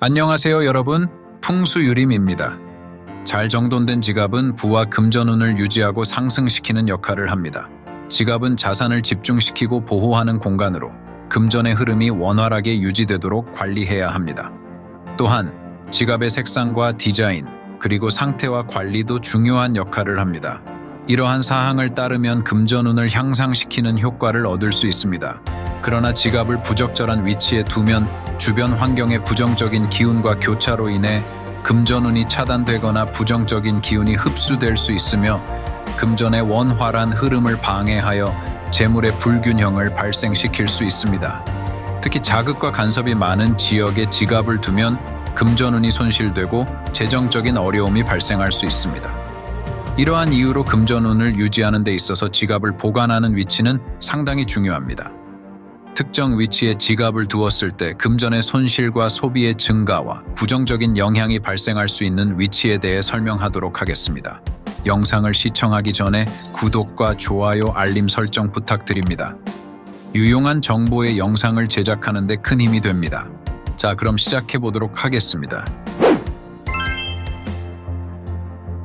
안녕하세요 여러분, 풍수유림입니다. 잘 정돈된 지갑은 부와 금전운을 유지하고 상승시키는 역할을 합니다. 지갑은 자산을 집중시키고 보호하는 공간으로 금전의 흐름이 원활하게 유지되도록 관리해야 합니다. 또한 지갑의 색상과 디자인, 그리고 상태와 관리도 중요한 역할을 합니다. 이러한 사항을 따르면 금전운을 향상시키는 효과를 얻을 수 있습니다. 그러나 지갑을 부적절한 위치에 두면 주변 환경의 부정적인 기운과 교차로 인해 금전운이 차단되거나 부정적인 기운이 흡수될 수 있으며 금전의 원활한 흐름을 방해하여 재물의 불균형을 발생시킬 수 있습니다. 특히 자극과 간섭이 많은 지역에 지갑을 두면 금전운이 손실되고 재정적인 어려움이 발생할 수 있습니다. 이러한 이유로 금전운을 유지하는 데 있어서 지갑을 보관하는 위치는 상당히 중요합니다. 특정 위치에 지갑을 두었을 때 금전의 손실과 소비의 증가와 부정적인 영향이 발생할 수 있는 위치에 대해 설명하도록 하겠습니다. 영상을 시청하기 전에 구독과 좋아요, 알림 설정 부탁드립니다. 유용한 정보의 영상을 제작하는 데 큰 힘이 됩니다. 자, 그럼 시작해 보도록 하겠습니다.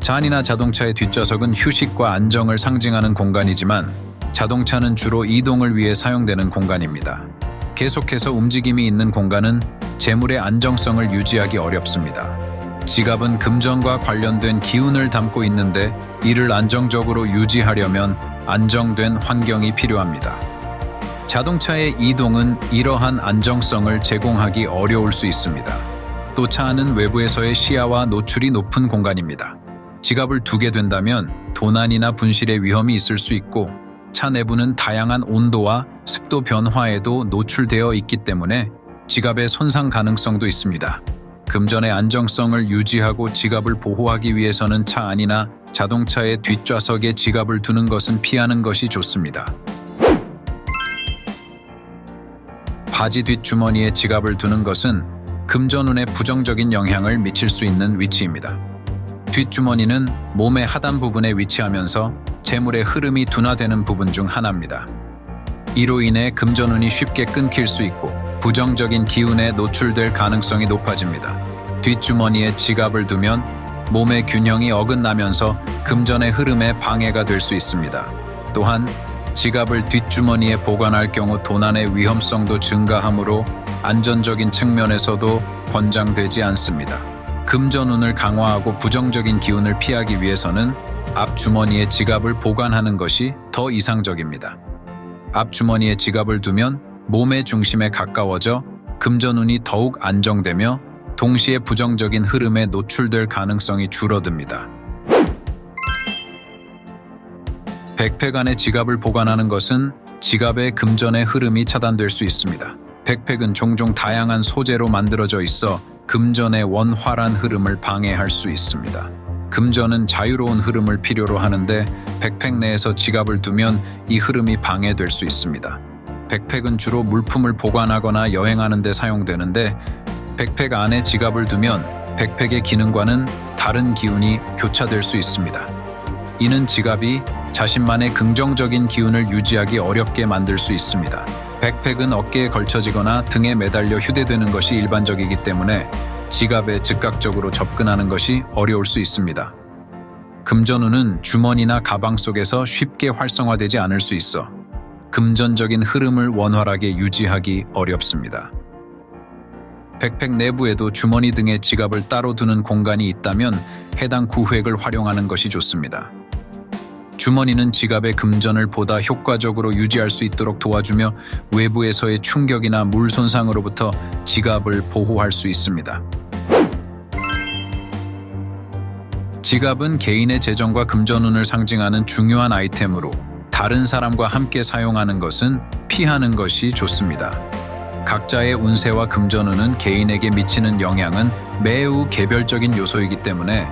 차안이나 자동차의 뒷좌석은 휴식과 안정을 상징하는 공간이지만 자동차는 주로 이동을 위해 사용되는 공간입니다. 계속해서 움직임이 있는 공간은 재물의 안정성을 유지하기 어렵습니다. 지갑은 금전과 관련된 기운을 담고 있는데 이를 안정적으로 유지하려면 안정된 환경이 필요합니다. 자동차의 이동은 이러한 안정성을 제공하기 어려울 수 있습니다. 또 차안은 외부에서의 시야와 노출이 높은 공간입니다. 지갑을 두게 된다면 도난이나 분실의 위험이 있을 수 있고 차 내부는 다양한 온도와 습도 변화에도 노출되어 있기 때문에 지갑의 손상 가능성도 있습니다. 금전의 안정성을 유지하고 지갑을 보호하기 위해서는 차 안이나 자동차의 뒷좌석에 지갑을 두는 것은 피하는 것이 좋습니다. 바지 뒷주머니에 지갑을 두는 것은 금전운에 부정적인 영향을 미칠 수 있는 위치입니다. 뒷주머니는 몸의 하단 부분에 위치하면서 재물의 흐름이 둔화되는 부분 중 하나입니다. 이로 인해 금전운이 쉽게 끊길 수 있고 부정적인 기운에 노출될 가능성이 높아집니다. 뒷주머니에 지갑을 두면 몸의 균형이 어긋나면서 금전의 흐름에 방해가 될 수 있습니다. 또한 지갑을 뒷주머니에 보관할 경우 도난의 위험성도 증가하므로 안전적인 측면에서도 권장되지 않습니다. 금전운을 강화하고 부정적인 기운을 피하기 위해서는 앞주머니에 지갑을 보관하는 것이 더 이상적입니다. 앞주머니에 지갑을 두면 몸의 중심에 가까워져 금전운이 더욱 안정되며 동시에 부정적인 흐름에 노출될 가능성이 줄어듭니다. 백팩 안에 지갑을 보관하는 것은 지갑의 금전의 흐름이 차단될 수 있습니다. 백팩은 종종 다양한 소재로 만들어져 있어 금전의 원활한 흐름을 방해할 수 있습니다. 금전은 자유로운 흐름을 필요로 하는데 백팩 내에서 지갑을 두면 이 흐름이 방해될 수 있습니다. 백팩은 주로 물품을 보관하거나 여행하는 데 사용되는데 백팩 안에 지갑을 두면 백팩의 기능과는 다른 기운이 교차될 수 있습니다. 이는 지갑이 자신만의 긍정적인 기운을 유지하기 어렵게 만들 수 있습니다. 백팩은 어깨에 걸쳐지거나 등에 매달려 휴대되는 것이 일반적이기 때문에 지갑에 즉각적으로 접근하는 것이 어려울 수 있습니다. 금전운은 주머니나 가방 속에서 쉽게 활성화되지 않을 수 있어 금전적인 흐름을 원활하게 유지하기 어렵습니다. 백팩 내부에도 주머니 등의 지갑을 따로 두는 공간이 있다면 해당 구획을 활용하는 것이 좋습니다. 주머니는 지갑의 금전을 보다 효과적으로 유지할 수 있도록 도와주며 외부에서의 충격이나 물 손상으로부터 지갑을 보호할 수 있습니다. 지갑은 개인의 재정과 금전운을 상징하는 중요한 아이템으로 다른 사람과 함께 사용하는 것은 피하는 것이 좋습니다. 각자의 운세와 금전운은 개인에게 미치는 영향은 매우 개별적인 요소이기 때문에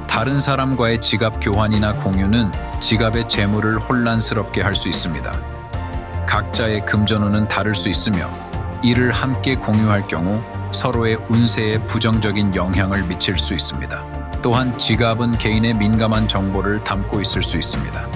다른 사람과의 지갑 교환이나 공유는 지갑의 재물을 혼란스럽게 할 수 있습니다. 각자의 금전운은 다를 수 있으며 이를 함께 공유할 경우 서로의 운세에 부정적인 영향을 미칠 수 있습니다. 또한 지갑은 개인의 민감한 정보를 담고 있을 수 있습니다.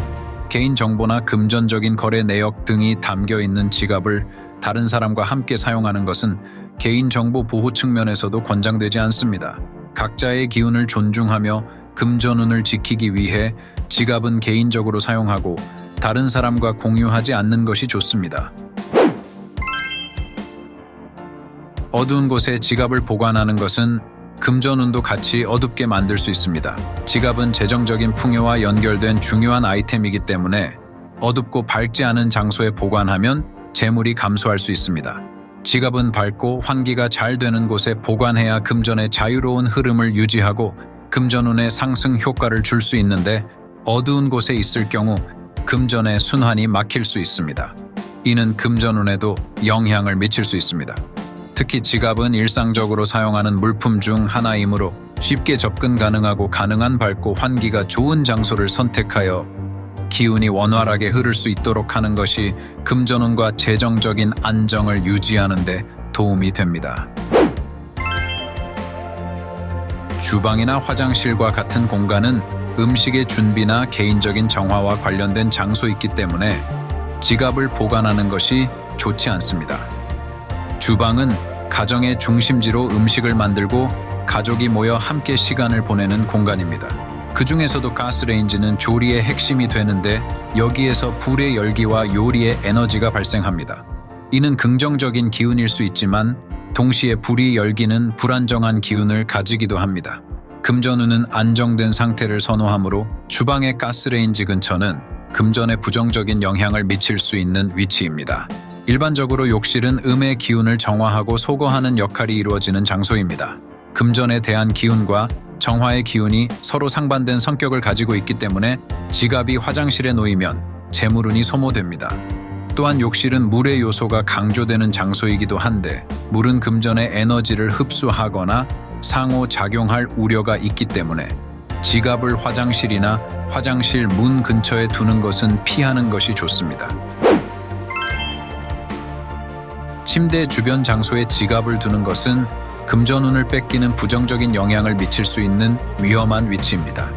개인 정보나 금전적인 거래 내역 등이 담겨 있는 지갑을 다른 사람과 함께 사용하는 것은 개인정보 보호 측면에서도 권장되지 않습니다. 각자의 기운을 존중하며 금전운을 지키기 위해 지갑은 개인적으로 사용하고 다른 사람과 공유하지 않는 것이 좋습니다. 어두운 곳에 지갑을 보관하는 것은 금전운도 같이 어둡게 만들 수 있습니다. 지갑은 재정적인 풍요와 연결된 중요한 아이템이기 때문에 어둡고 밝지 않은 장소에 보관하면 재물이 감소할 수 있습니다. 지갑은 밝고 환기가 잘 되는 곳에 보관해야 금전의 자유로운 흐름을 유지하고 금전운의 상승 효과를 줄 수 있는데 어두운 곳에 있을 경우 금전의 순환이 막힐 수 있습니다. 이는 금전운에도 영향을 미칠 수 있습니다. 특히 지갑은 일상적으로 사용하는 물품 중 하나이므로 쉽게 접근 가능하고 가능한 밝고 환기가 좋은 장소를 선택하여 기운이 원활하게 흐를 수 있도록 하는 것이 금전운과 재정적인 안정을 유지하는 데 도움이 됩니다. 주방이나 화장실과 같은 공간은 음식의 준비나 개인적인 정화와 관련된 장소이기 때문에 지갑을 보관하는 것이 좋지 않습니다. 주방은 가정의 중심지로 음식을 만들고 가족이 모여 함께 시간을 보내는 공간입니다. 그 중에서도 가스레인지는 조리의 핵심이 되는데 여기에서 불의 열기와 요리의 에너지가 발생합니다. 이는 긍정적인 기운일 수 있지만 동시에 불의 열기는 불안정한 기운을 가지기도 합니다. 금전운은 안정된 상태를 선호하므로 주방의 가스레인지 근처는 금전에 부정적인 영향을 미칠 수 있는 위치입니다. 일반적으로 욕실은 음의 기운을 정화하고 소거하는 역할이 이루어지는 장소입니다. 금전에 대한 기운과 정화의 기운이 서로 상반된 성격을 가지고 있기 때문에 지갑이 화장실에 놓이면 재물운이 소모됩니다. 또한 욕실은 물의 요소가 강조되는 장소이기도 한데 물은 금전의 에너지를 흡수하거나 상호작용할 우려가 있기 때문에 지갑을 화장실이나 화장실 문 근처에 두는 것은 피하는 것이 좋습니다. 침대 주변 장소에 지갑을 두는 것은 금전운을 뺏기는 부정적인 영향을 미칠 수 있는 위험한 위치입니다.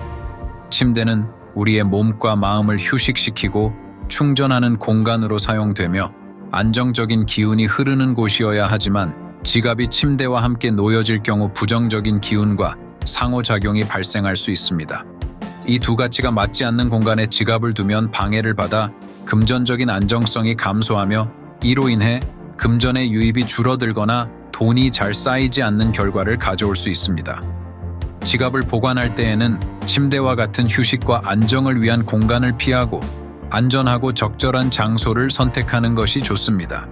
침대는 우리의 몸과 마음을 휴식시키고 충전하는 공간으로 사용되며 안정적인 기운이 흐르는 곳이어야 하지만 지갑이 침대와 함께 놓여질 경우 부정적인 기운과 상호작용이 발생할 수 있습니다. 이 두 가치가 맞지 않는 공간에 지갑을 두면 방해를 받아 금전적인 안정성이 감소하며 이로 인해 금전의 유입이 줄어들거나 돈이 잘 쌓이지 않는 결과를 가져올 수 있습니다. 지갑을 보관할 때에는 침대와 같은 휴식과 안정을 위한 공간을 피하고 안전하고 적절한 장소를 선택하는 것이 좋습니다.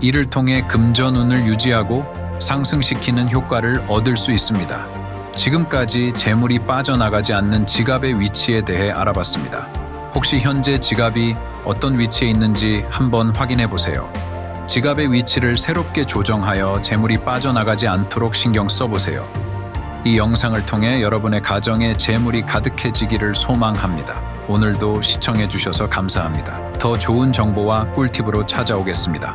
이를 통해 금전운을 유지하고 상승시키는 효과를 얻을 수 있습니다. 지금까지 재물이 빠져나가지 않는 지갑의 위치에 대해 알아봤습니다. 혹시 현재 지갑이 어떤 위치에 있는지 한번 확인해 보세요. 지갑의 위치를 새롭게 조정하여 재물이 빠져나가지 않도록 신경 써보세요. 이 영상을 통해 여러분의 가정에 재물이 가득해지기를 소망합니다. 오늘도 시청해 주셔서 감사합니다. 더 좋은 정보와 꿀팁으로 찾아오겠습니다.